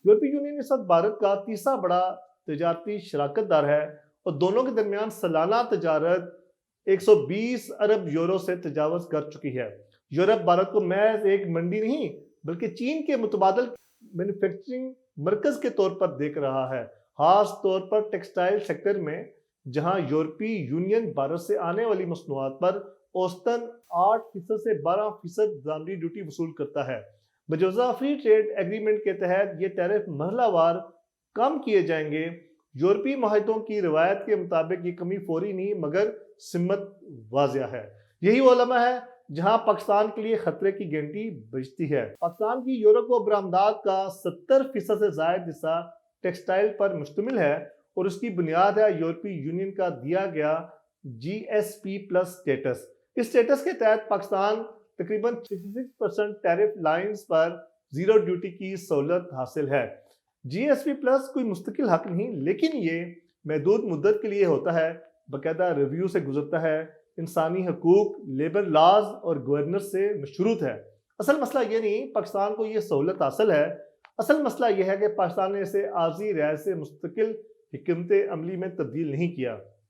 यूरोपीय यूनियन इस वक्त भारत का तीसरा बड़ा तजारती शराकत दार है और दोनों के दरमियान सालाना तजारत 120 अरब यूरो से तजावज़ कर चुकी है। यूरोप भारत को महज एक मंडी नहीं बल्कि चीन के मुतबादल मैन्युफैक्चरिंग मरकज़ के तौर पर देख रहा है, खास तौर पर टेक्सटाइल सेक्टर में, जहां यूरोपीय यूनियन भारत से आने वाली मसनूआत पर औसतन 8% से 12% दामनी ड्यूटी वसूल करता है। मजूजा फ्री ट्रेड एग्रीमेंट के तहत ये टैरिफ मरहलावार कम किए जाएंगे। यूरोपीय माहितों की रवायत के मुताबिक ये कमी फौरी नहीं मगर सिमत वाजिया है। यही वो लम्हा है जहां पाकिस्तान के लिए खतरे की घंटी बजती है। पाकिस्तान की यूरोप को बरामदात का 70% से ज्यादा हिस्सा टेक्सटाइल पर मुश्तमिल है और उसकी बुनियाद है यूरोपीय यूनियन का दिया गया GSP+ स्टेटस। इस स्टेटस के तहत पाकिस्तान तकरीबन 66% टैरिफ लाइंस पर जीरो ड्यूटी की सहूलत हासिल है। GSP+ कोई मुस्तकिल हक नहीं, लेकिन ये महदूद मुद्दत के लिए होता है, बाकायदा रिव्यू से गुजरता है, इंसानी हकूक, लेबर लॉज और गवर्नेंस से मशरूत है। असल मसला ये नहीं पाकिस्तान को ये सहूलत हासिल है, असल मसला यह है कि पाकिस्तान ने इसे आर्जी राय से मुस्तकिल हिकमत अमली में तब्दील नहीं किया।